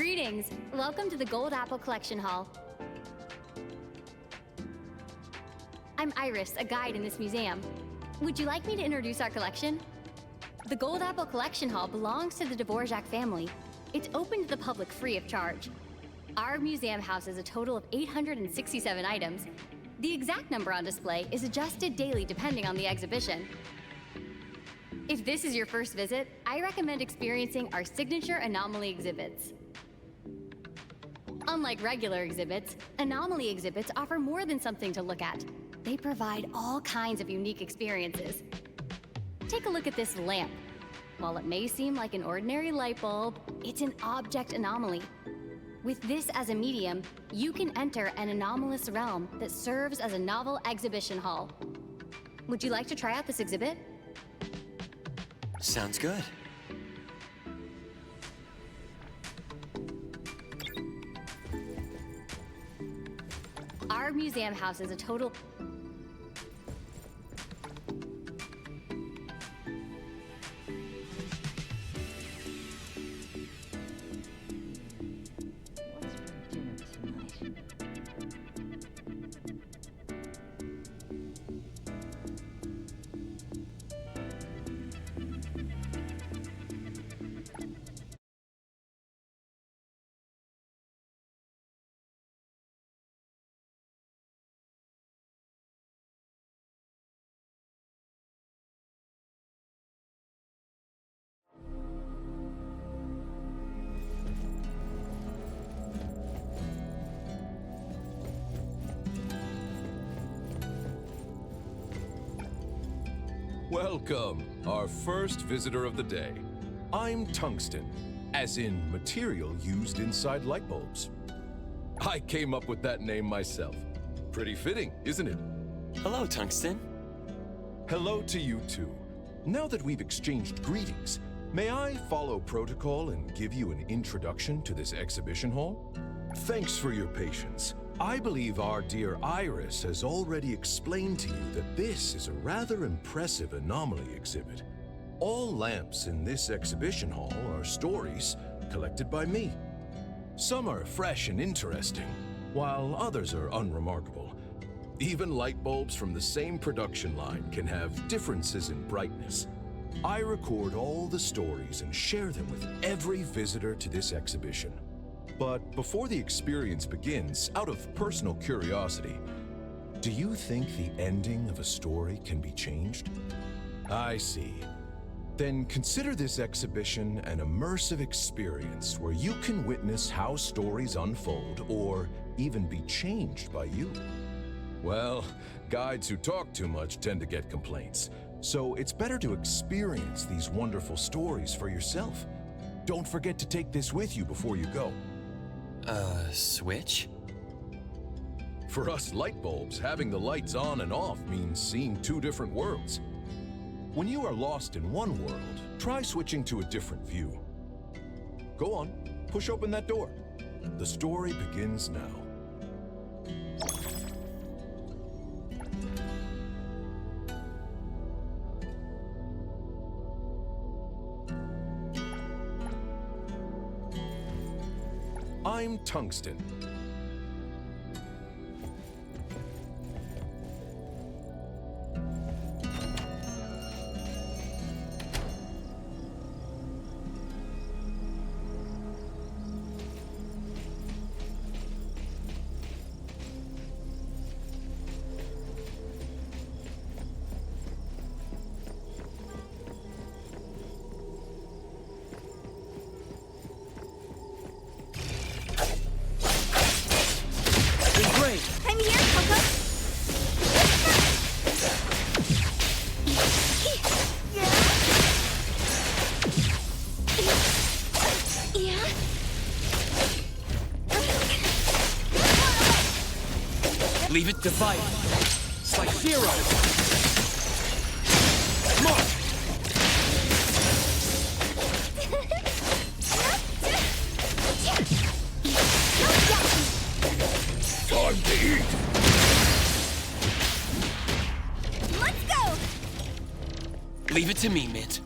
Greetings! Welcome to the Gold Apple Collection Hall. I'm Iris, a guide in this museum. Would you like me to introduce our collection? The Gold Apple Collection Hall belongs to the Dvorak family. It's open to the public free of charge. Our museum houses a total of 867 items. The exact number on display is adjusted daily depending on the exhibition. If this is your first visit, I recommend experiencing our signature anomaly exhibits. Unlike regular exhibits, anomaly exhibits offer more than something to look at. They provide all kinds of unique experiences. Take a look at this lamp. While it may seem like an ordinary light bulb, it's an object anomaly. With this as a medium, you can enter an anomalous realm that serves as a novel exhibition hall. Would you like to try out this exhibit? Sounds good. Our museum houses a total... Welcome, our first visitor of the day. I'm tungsten, as in material used inside light bulbs. I came up with that name myself. Pretty fitting, isn't it? Hello, Tungsten. Hello to you too. Now that we've exchanged greetings, may I follow protocol and give you an introduction to this exhibition hall? Thanks for your patience. I believe our dear Iris has already explained to you that this is a rather impressive anomaly exhibit. All lamps in this exhibition hall are stories collected by me. Some are fresh and interesting, while others are unremarkable. Even light bulbs from the same production line can have differences in brightness. I record all the stories and share them with every visitor to this exhibition. But before the experience begins, out of personal curiosity, do you think the ending of a story can be changed? I see. Then consider this exhibition an immersive experience where you can witness how stories unfold or even be changed by you. Well, guides who talk too much tend to get complaints, so it's better to experience these wonderful stories for yourself. Don't forget to take this with you before you go. Switch? For us light bulbs, having the lights on and off means seeing two different worlds. When you are lost in one world, try switching to a different view. Go on, push open that door. The story begins now. I'm Tungsten. I'm here, Coco! Yeah? Leave it divided. It's like zero. Mark! Time to eat! Let's go! Leave it to me, Mint.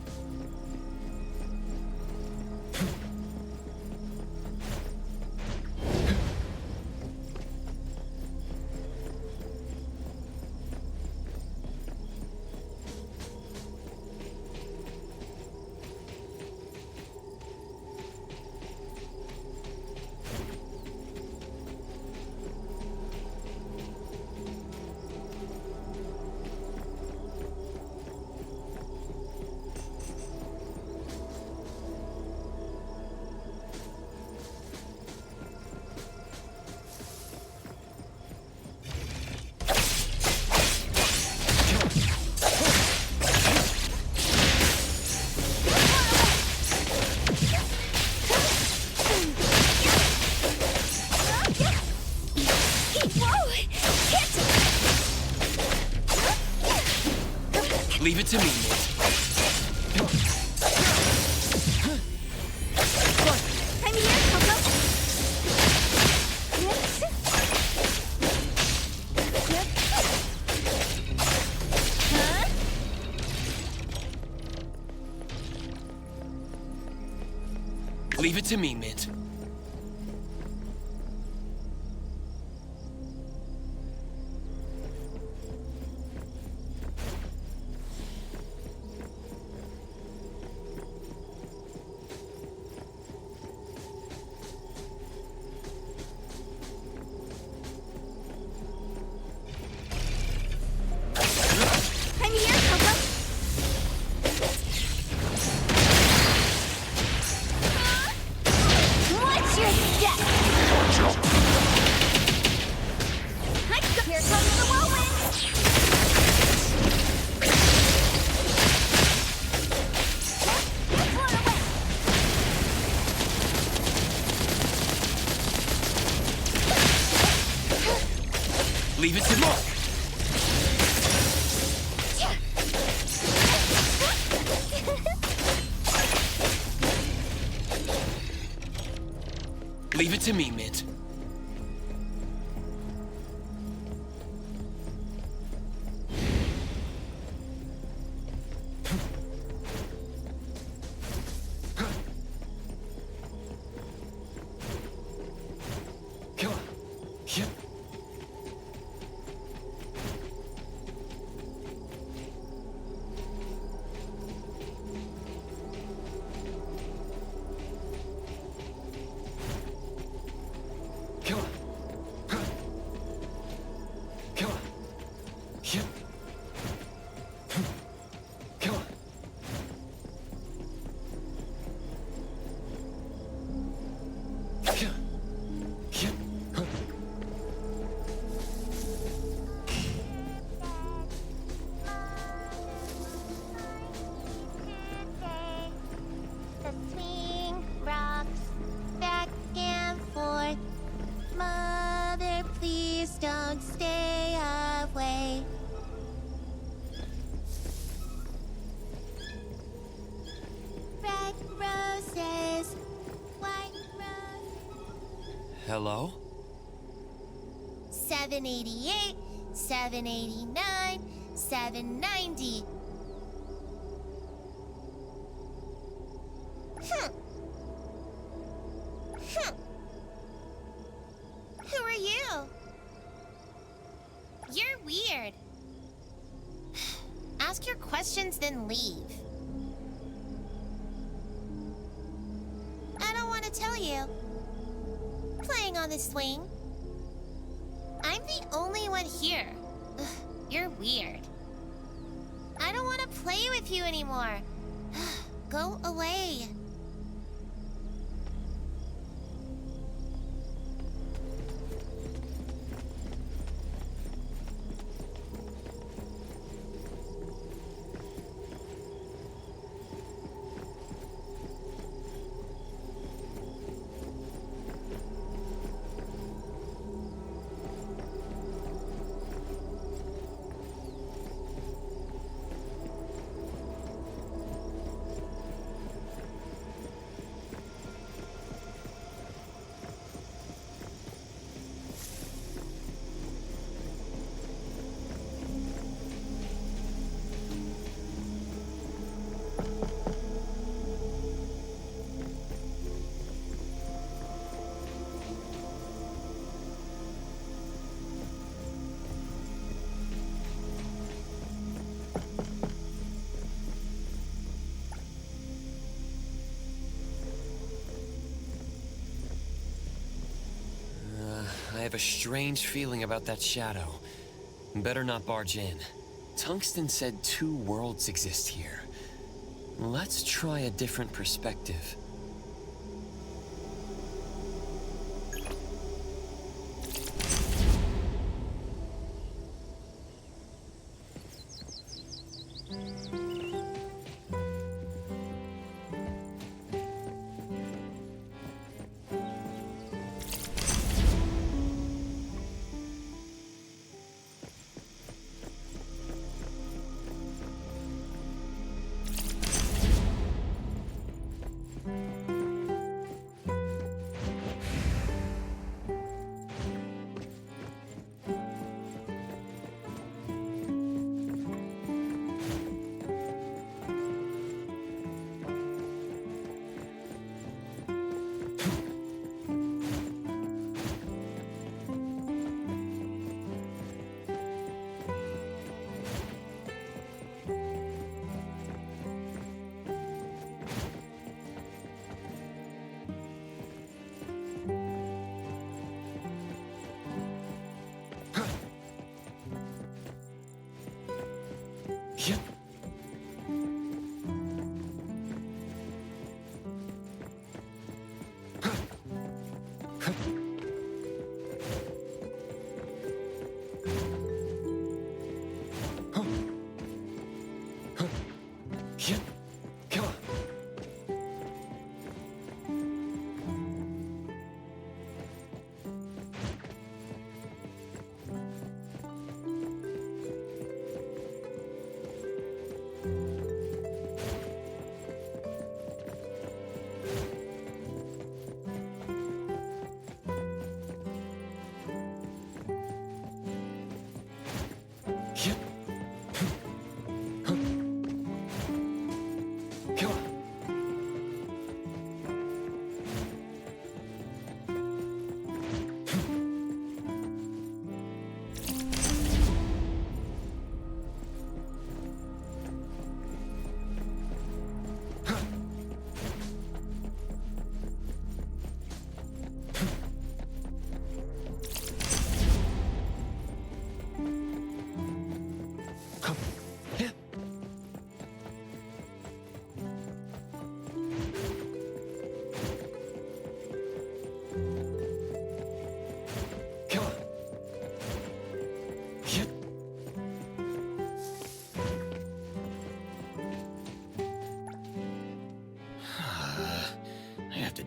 it to me, Mint. I'm here, Coco. Huh? Leave it to me, Mint. I'm here, Coco. What's your step? Here comes the whirlwind. Float away. Leave it to me. Leave it to me, Mint. Come on. Yeah. Come on. Come on. Yeah. Come on. Yeah. Yeah. The swing rocks back and forth. Mother, please don't stay away. Red roses, white roses. Hello? 788, 789, 790. Who are you? You're weird. Ask your questions, then leave. I don't want to tell you. Playing on the swing. I'm the only one here. Ugh, you're weird. I don't want to play with you anymore. Go away. I have a strange feeling about that shadow. Better not barge in. Tungsten said 2 worlds exist here. Let's try a different perspective. Come on.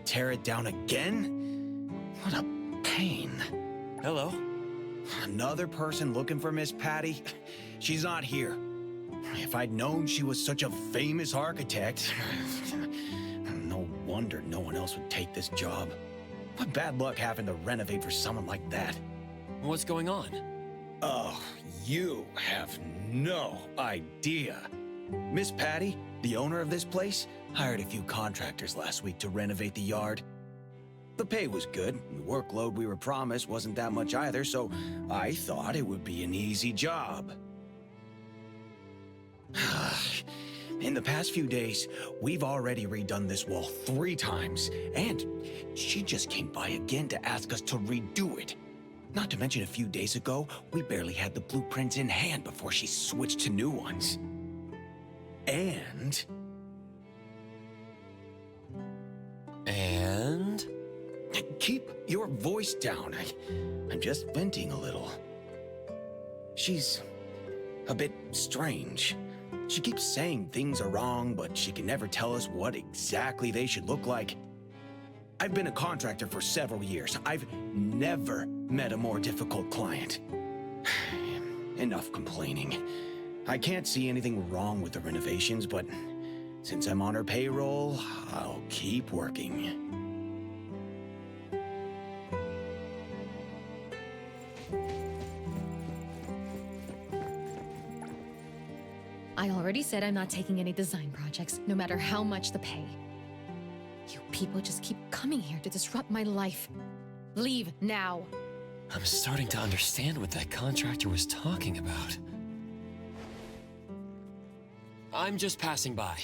Tear it down again? What a pain. Hello. Another person looking for Miss Patty? She's not here. If I'd known she was such a famous architect, no wonder no one else would take this job. What bad luck having to renovate for someone like that. What's going on? Oh, you have no idea. Miss Patty, the owner of this place, hired a few contractors last week to renovate the yard. The pay was good. The workload we were promised wasn't that much either, so I thought it would be an easy job. In the past few days, we've already redone this wall 3 times, and she just came by again to ask us to redo it. Not to mention a few days ago, we barely had the blueprints in hand before she switched to new ones. And... Keep your voice down. I'm just venting a little. She's a bit strange. She keeps saying things are wrong, but she can never tell us what exactly they should look like. I've been a contractor for several years. I've never met a more difficult client. Enough complaining. I can't see anything wrong with the renovations, but since I'm on her payroll, I'll keep working. I already said I'm not taking any design projects, no matter how much the pay. You people just keep coming here to disrupt my life. Leave now. I'm starting to understand what that contractor was talking about. I'm just passing by.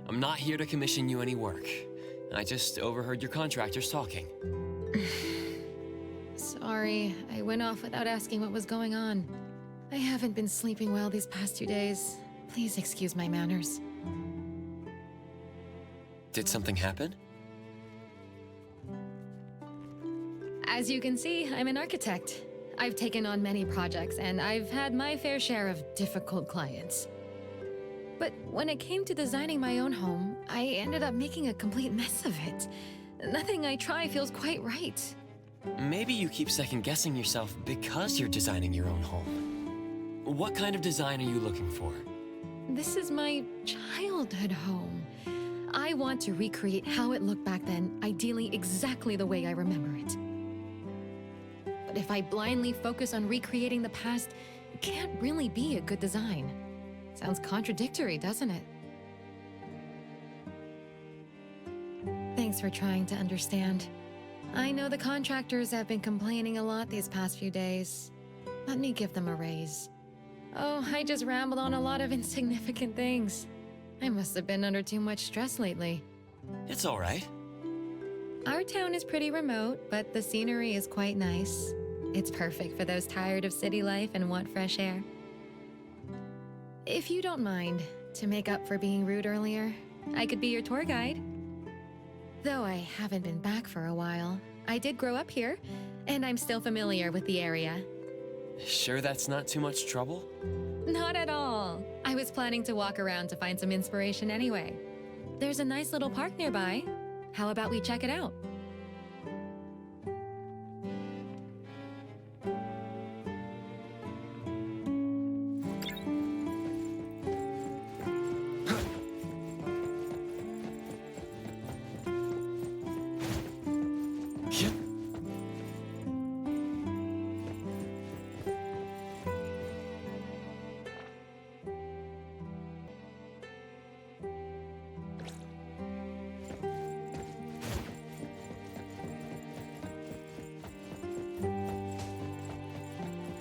I'm not here to commission you any work. I just overheard your contractors talking. Sorry, I went off without asking what was going on. I haven't been sleeping well these past 2 days. Please excuse my manners. Did something happen? As you can see, I'm an architect. I've taken on many projects, and I've had my fair share of difficult clients. But when it came to designing my own home, I ended up making a complete mess of it. Nothing I try feels quite right. Maybe you keep second-guessing yourself because you're designing your own home. What kind of design are you looking for? This is my childhood home. I want to recreate how it looked back then, ideally exactly the way I remember it. But if I blindly focus on recreating the past, it can't really be a good design. Sounds contradictory, doesn't it? Thanks for trying to understand. I know the contractors have been complaining a lot these past few days. Let me give them a raise. Oh, I just rambled on a lot of insignificant things. I must have been under too much stress lately. It's all right. Our town is pretty remote, but the scenery is quite nice. It's perfect for those tired of city life and want fresh air. If you don't mind, to make up for being rude earlier, I could be your tour guide. Though I haven't been back for a while, I did grow up here, and I'm still familiar with the area. Sure that's not too much trouble? Not at all. all. I was planning to walk around to find some inspiration anyway. There's a nice little park nearby. How about we check it out?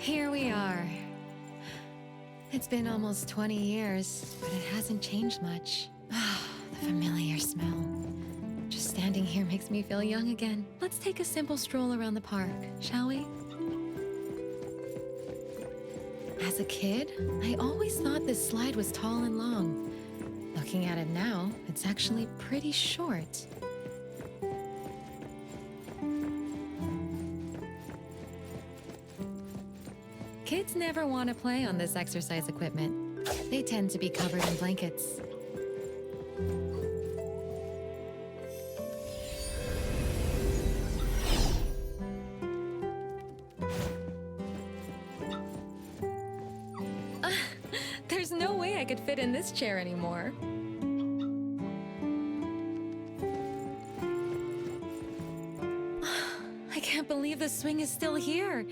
Here we are. It's been almost 20 years, but it hasn't changed much. Ah, the familiar smell. Just standing here makes me feel young again. Let's take a simple stroll around the park, shall we? As a kid, I always thought this slide was tall and long. Looking at it now, it's actually pretty short. Kids never want to play on this exercise equipment. They tend to be covered in blankets. There's no way I could fit in this chair anymore. I can't believe the swing is still here.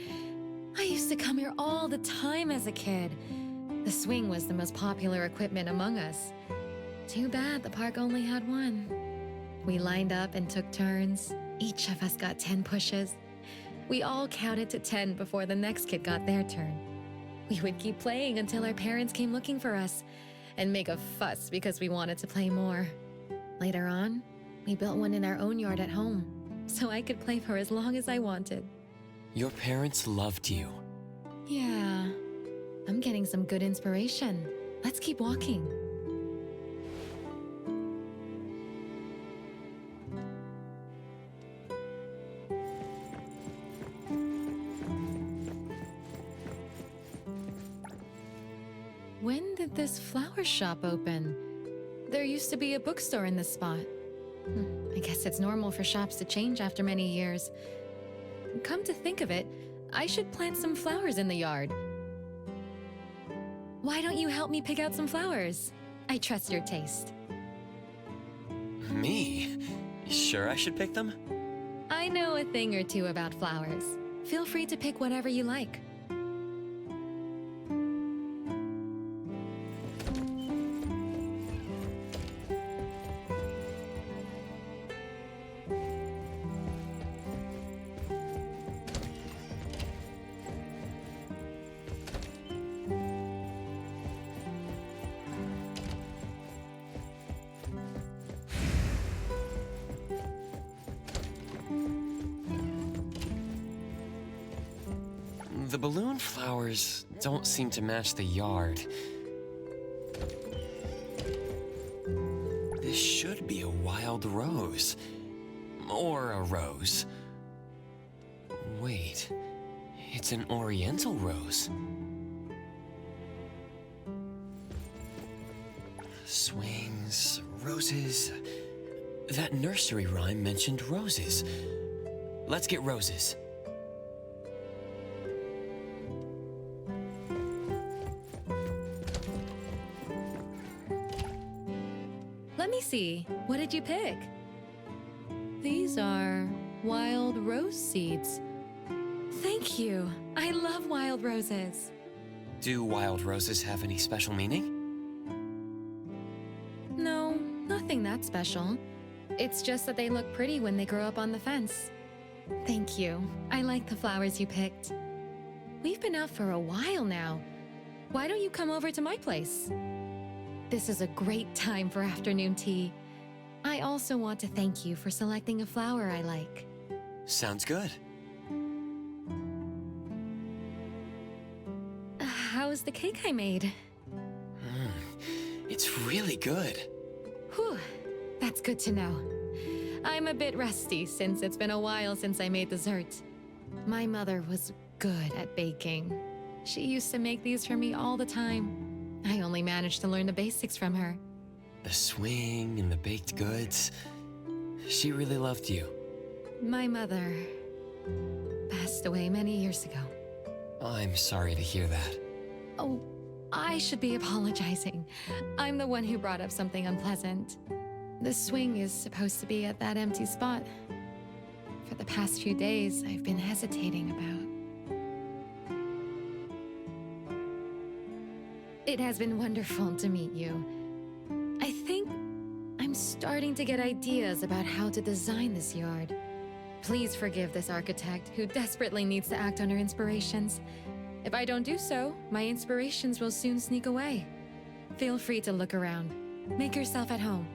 I used to come here all the time as a kid. The swing was the most popular equipment among us. Too bad the park only had one. We lined up and took turns. Each of us got 10 pushes. We all counted to 10 before the next kid got their turn. We would keep playing until our parents came looking for us and make a fuss because we wanted to play more. Later on, we built one in our own yard at home, so I could play for as long as I wanted. Your parents loved you. Yeah, I'm getting some good inspiration. Let's keep walking. When did this flower shop open? There used to be a bookstore in this spot. I guess it's normal for shops to change after many years. Come to think of it, I should plant some flowers in the yard. Why don't you help me pick out some flowers? I trust your taste. Me? Sure I should pick them? I know a thing or two about flowers. Feel free to pick whatever you like. The balloon flowers don't seem to match the yard. This should be a wild rose. Or a rose. Wait, it's an oriental rose. Swings, roses. That nursery rhyme mentioned roses. Let's get roses. Let me see. What did you pick? These are wild rose seeds. Thank you. I love wild roses. Do wild roses have any special meaning? No, nothing that special. It's just that they look pretty when they grow up on the fence. Thank you. I like the flowers you picked. We've been out for a while now. Why don't you come over to my place? This is a great time for afternoon tea. I also want to thank you for selecting a flower I like. Sounds good. How's the cake I made? It's really good. Whew, that's good to know. I'm a bit rusty since it's been a while since I made dessert. My mother was good at baking. She used to make these for me all the time. I only managed to learn the basics from her. The swing and the baked goods. She really loved you. My mother passed away many years ago. I'm sorry to hear that. Oh, I should be apologizing. I'm the one who brought up something unpleasant. The swing is supposed to be at that empty spot. For the past few days, I've been hesitating about. It has been wonderful to meet you. I think I'm starting to get ideas about how to design this yard. Please forgive this architect who desperately needs to act on her inspirations. If I don't do so, my inspirations will soon sneak away. Feel free to look around. Make yourself at home.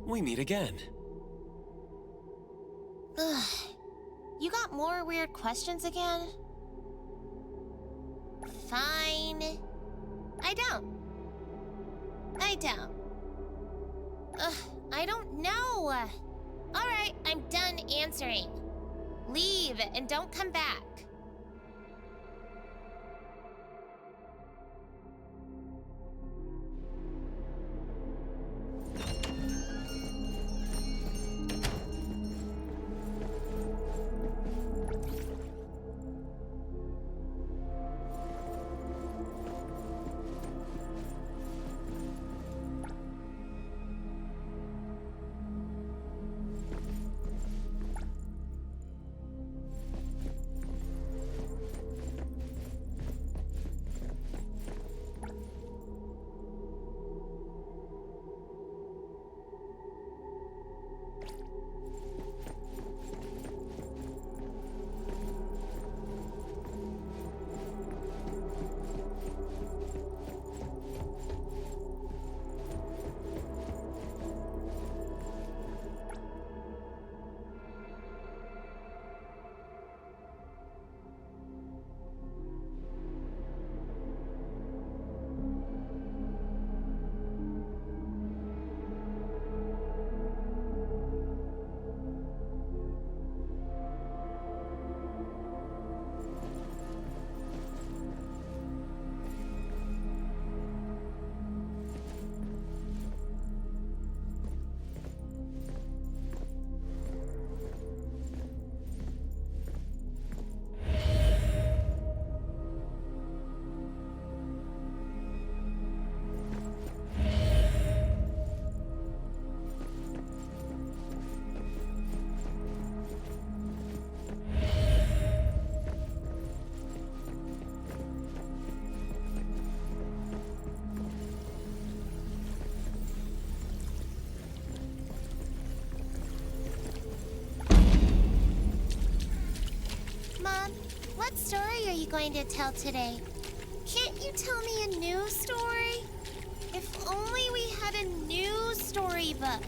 We meet again. Ugh. You got more weird questions again? Fine. I don't. Ugh, I don't know. Alright, I'm done answering. Leave and don't come back. What story are you going to tell today? Can't you tell me a new story? If only we had a new storybook.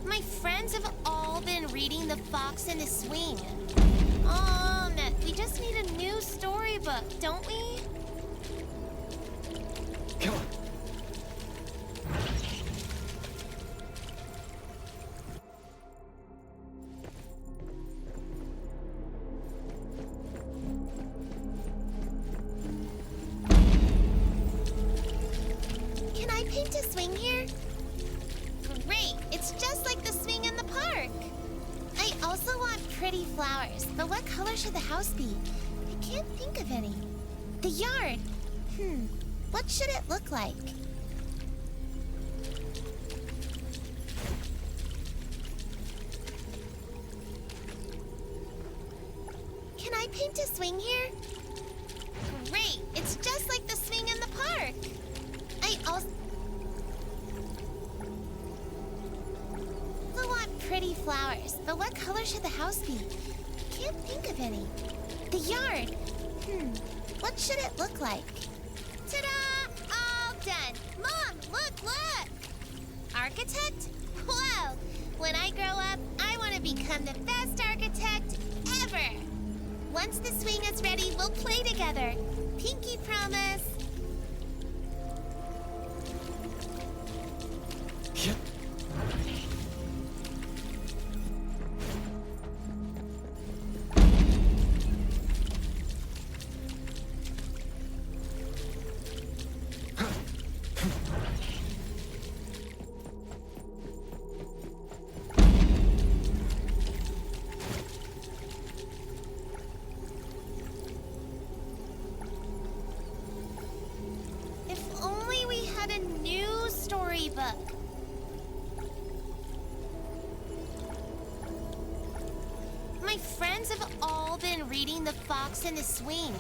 My friends have all been reading The Fox and the Swing. We just need a new storybook, don't we? Come on. Can I paint a swing here? Great! It's just like the swing in the park! I also want pretty flowers, but what color should the house be? I can't think of any. The yard! What should it look like? Can I paint a swing here? Great! It's just like the swing in the park! I also want pretty flowers, but what color should the house be? I can't think of any. The yard! What should it look like? Ta-da! All done! Mom, look! Architect? Whoa! When I grow up, I want to become the best architect ever! Once the swing is ready, we'll play together. Pinky promise. Yep. If only we had a new storybook. My friends have all been reading The Fox and the Swing.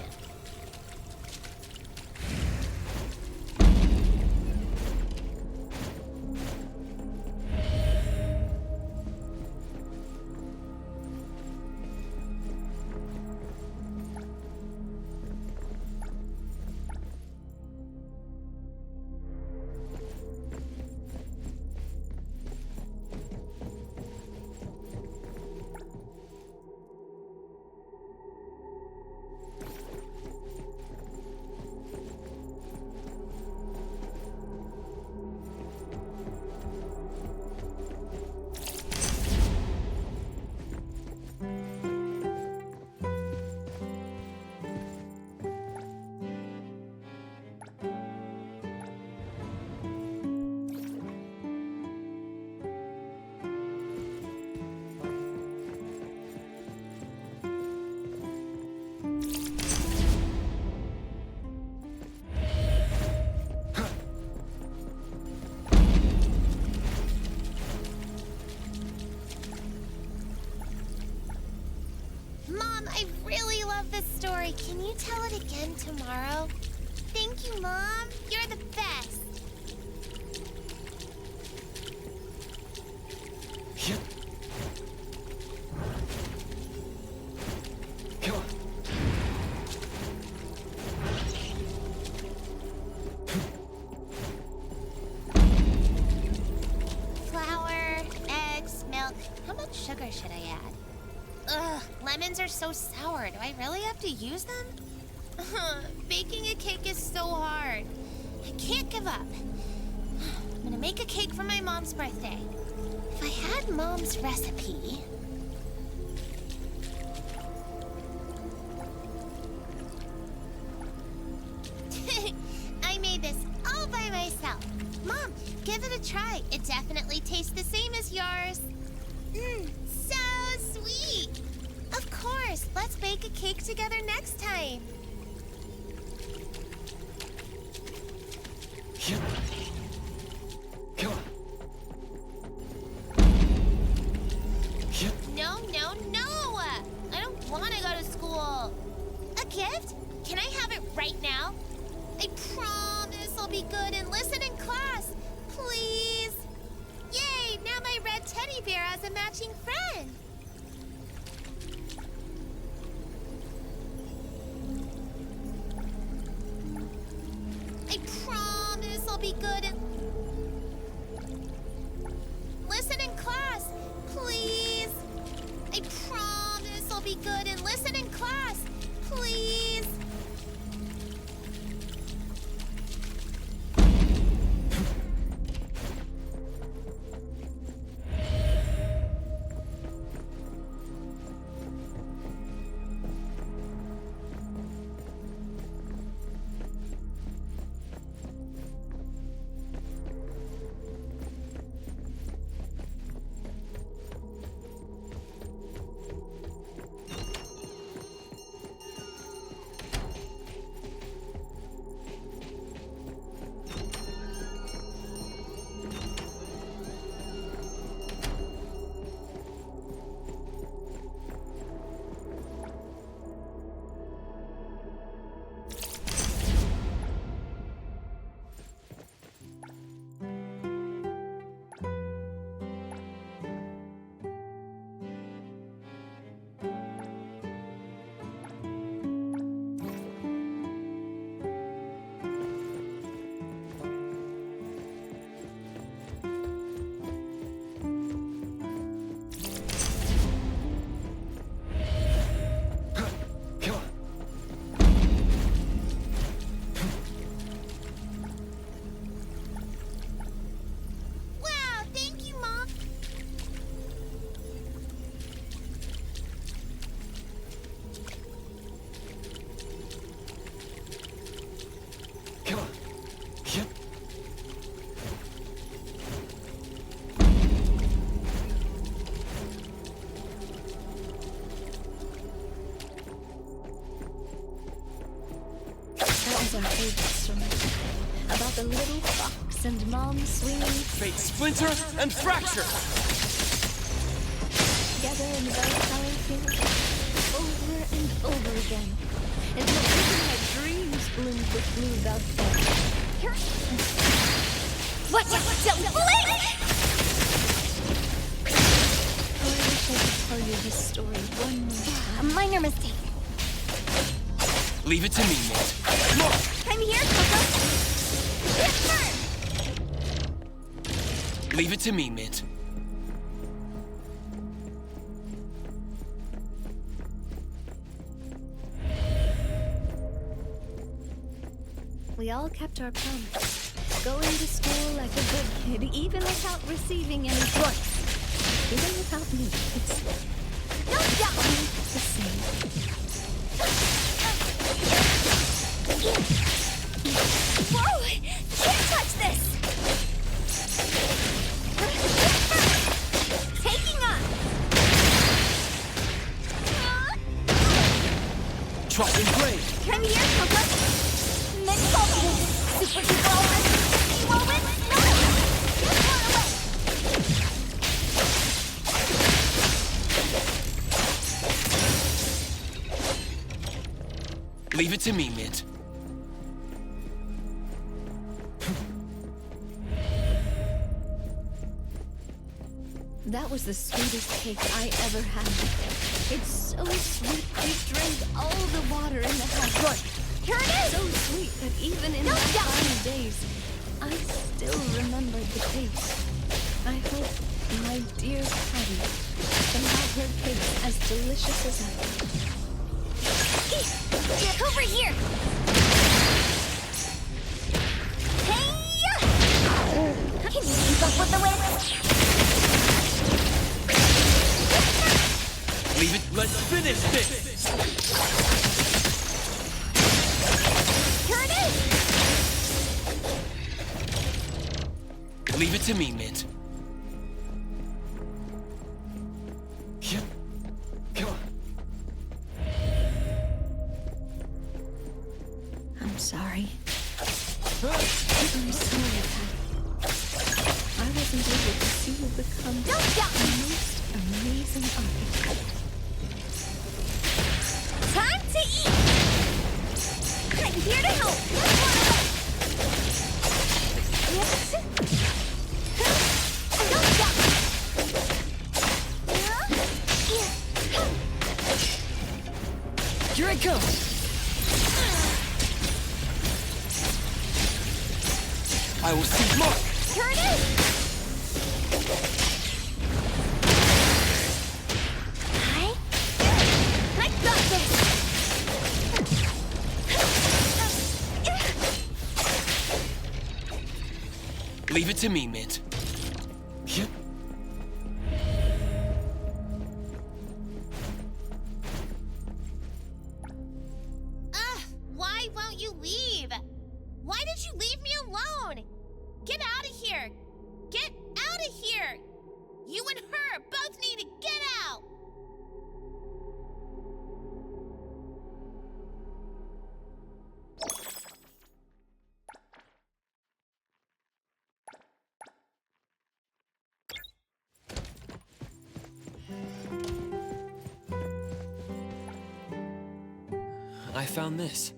love this story. Can you tell it again tomorrow? Thank you, Mom. You're the best. Yep. Come on. Flour, eggs, milk. How much sugar should I add? Ugh, lemons are so sour. Do I really have to use them? Baking a cake is so hard. I can't give up. I'm gonna make a cake for my mom's birthday. If I had Mom's recipe... I made this all by myself. Mom, give it a try. It definitely tastes the same as yours. So sweet. Of course, let's bake a cake together next time. Yep. Come on. Yep. No, no, no! I don't want to go to school. A gift? Can I have it right now? I promise I'll be good and listen in class. Please. Yay! Now my red teddy bear has a matching friend. I promise I'll be good and listen in class. Please. I promise I'll be good and listen in class. Please. Our favorite story about the little fox and Mom swinging Fate splinter and fracture! together in the bright colored field over and over again until even my dreams bloomed with blue velvet. What? Don't blink! Oh, I wish I could tell you this story one more time. A minor mistake. Leave it to me, Mint. Look! I'm here, Coco. Leave it to me, Mint. We all kept our promise. Going to school like a good kid, even without receiving any points. Even without me, it's no doubt the same. Whoa! Can't touch this! Taking up! Trust and blade! Come here, Coco! Mid-focus! Super duper almost! You won't win? No! Just run away! Leave it to me, Mint. That was the sweetest cake I ever had. It's so sweet, it drank all the water in the house. Here it is! So sweet that even in my final days, I still remembered the taste. I hope my dear Patty can have her cake as delicious as ever. Get over here! Hey! Can you keep up with the wind? Leave it. Let's finish this! Here it is! Leave it to me, Mint. Yep. Come on. I'm sorry. I'm sorry, Patty. I wasn't able to see you become the most amazing artist. Time to eat! I'm here to help! Here I come! I will see more! Here it is! I got this! Leave it to me, Mint. Yep. Why won't you leave? Why did you leave me alone? Get out of here! Get out of here! You and her both need to get out! I found this.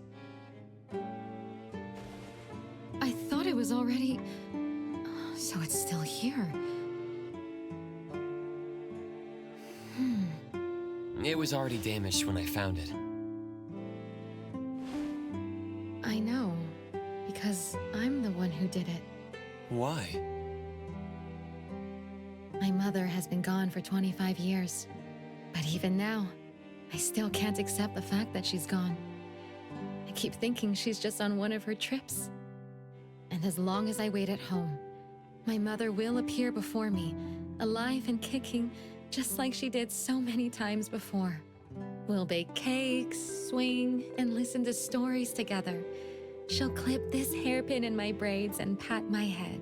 I thought it was already... So it's still here. It was already damaged when I found it. I know, because I'm the one who did it. Why? My mother has been gone for 25 years. But even now, I still can't accept the fact that she's gone. I keep thinking she's just on one of her trips. And as long as I wait at home, my mother will appear before me, alive and kicking, just like she did so many times before. We'll bake cakes, swing, and listen to stories together. She'll clip this hairpin in my braids and pat my head.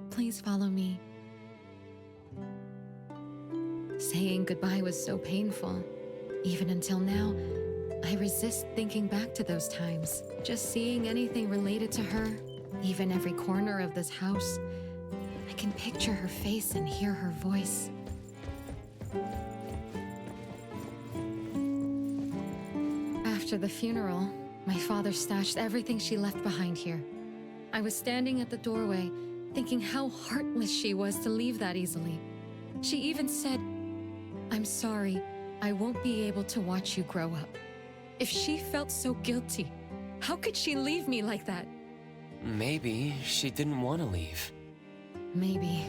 Please follow me. Saying goodbye was so painful. Even until now, I resist thinking back to those times. Just seeing anything related to her, even every corner of this house, I can picture her face and hear her voice. After the funeral, my father stashed everything she left behind here. I was standing at the doorway, thinking how heartless she was to leave that easily. She even said, "I'm sorry, I won't be able to watch you grow up." If she felt so guilty, how could she leave me like that? Maybe she didn't want to leave. Maybe.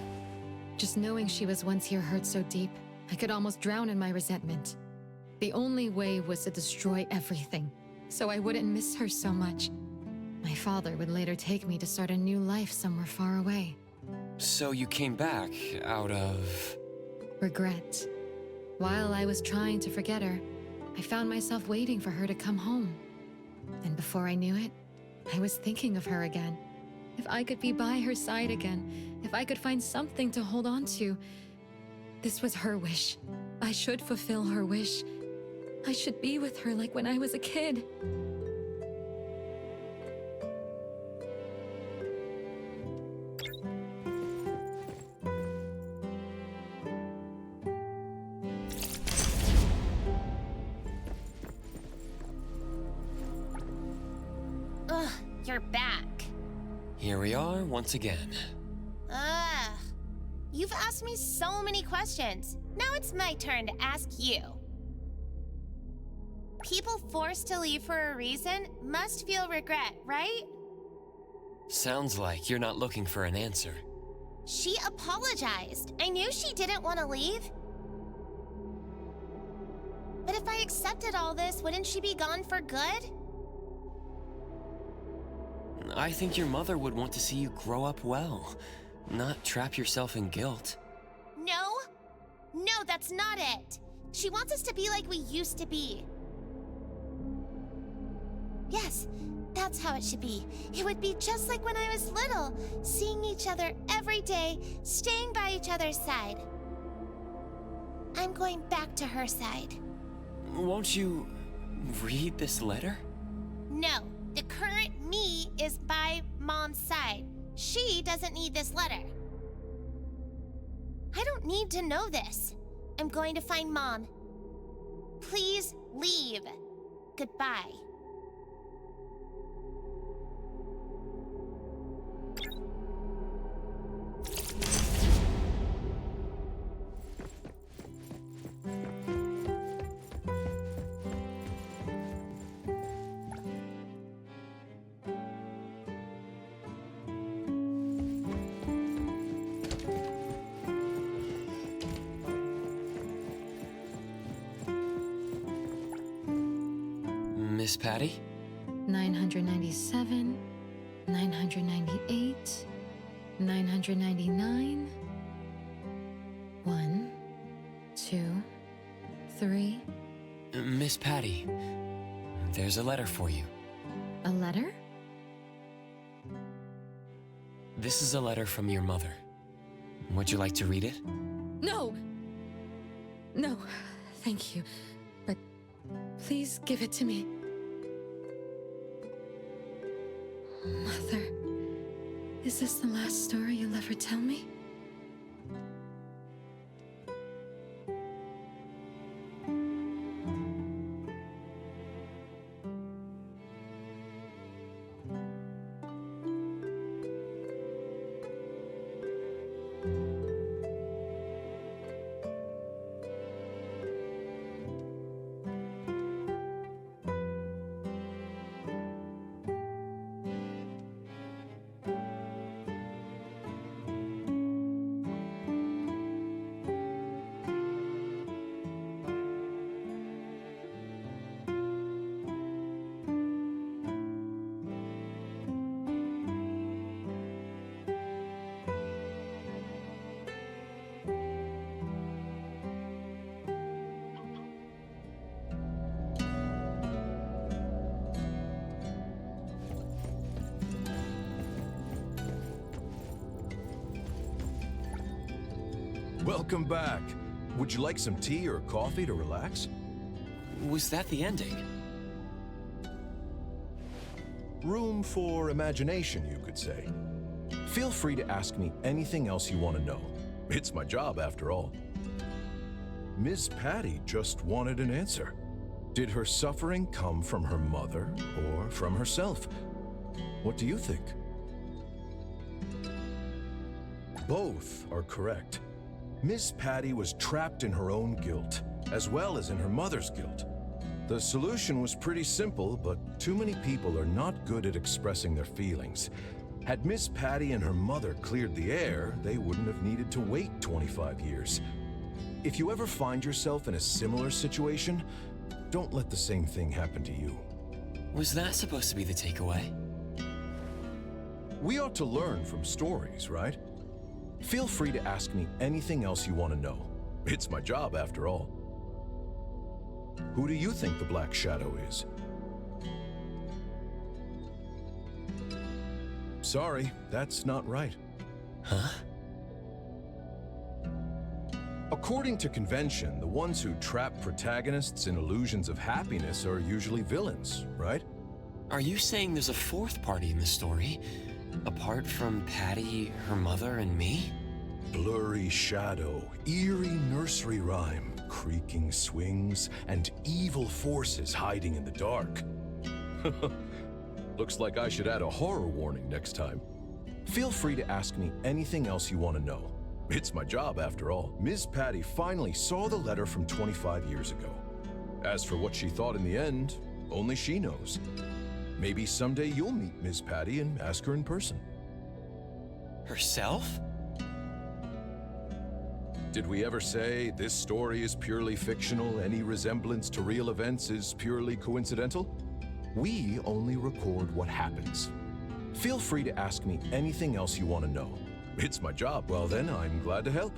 Just knowing she was once here hurt so deep, I could almost drown in my resentment. The only way was to destroy everything, so I wouldn't miss her so much. My father would later take me to start a new life somewhere far away. So you came back out of... Regret. While I was trying to forget her, I found myself waiting for her to come home. And before I knew it, I was thinking of her again. If I could be by her side again, if I could find something to hold on to. This was her wish. I should fulfill her wish. I should be with her like when I was a kid. you're back. Here we are once again. Ugh. You've asked me so many questions. Now it's my turn to ask you. People forced to leave for a reason must feel regret, right? Sounds like you're not looking for an answer. She apologized. I knew she didn't want to leave. But if I accepted all this, wouldn't she be gone for good? I think your mother would want to see you grow up well, not trap yourself in guilt. No. No, that's not it. She wants us to be like we used to be. Yes, that's how it should be. It would be just like when I was little, seeing each other every day, staying by each other's side. I'm going back to her side. Won't you read this letter? No, the current me is by Mom's side. She doesn't need this letter. I don't need to know this. I'm going to find Mom. Please leave. Goodbye. Miss Patty? 997, 998, 999. 1, 2, 3. Miss Patty, there's a letter for you. A letter? This is a letter from your mother. Would you like to read it? No! No, thank you. But please give it to me. Mother, is this the last story you'll ever tell me? Welcome back. Would you like some tea or coffee to relax? Was that the ending? Room for imagination, you could say. Feel free to ask me anything else you want to know. It's my job, after all. Ms. Patty just wanted an answer. Did her suffering come from her mother or from herself? What do you think? Both are correct. Miss Patty was trapped in her own guilt, as well as in her mother's guilt. The solution was pretty simple, but too many people are not good at expressing their feelings. Had Miss Patty and her mother cleared the air, they wouldn't have needed to wait 25 years. If you ever find yourself in a similar situation, don't let the same thing happen to you. Was that supposed to be the takeaway? We ought to learn from stories, right? Feel free to ask me anything else you want to know. It's my job, after all. Who do you think the Black Shadow is? Sorry, that's not right. Huh? According to convention, the ones who trap protagonists in illusions of happiness are usually villains, right? Are you saying there's a fourth party in the story? Apart from Patty, her mother, and me? Blurry shadow, eerie nursery rhyme, creaking swings, and evil forces hiding in the dark. Looks like I should add a horror warning next time. Feel free to ask me anything else you want to know. It's my job, after all. Ms. Patty finally saw the letter from 25 years ago. As for what she thought in the end, only she knows. Maybe someday you'll meet Ms. Patty and ask her in person. Herself? Did we ever say this story is purely fictional, any resemblance to real events is purely coincidental? We only record what happens. Feel free to ask me anything else you want to know. It's my job. Well then, I'm glad to help.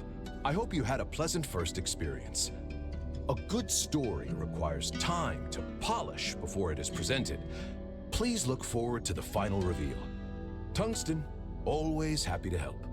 I hope you had a pleasant first experience. A good story requires time to polish before it is presented. Please look forward to the final reveal. Tungsten, always happy to help.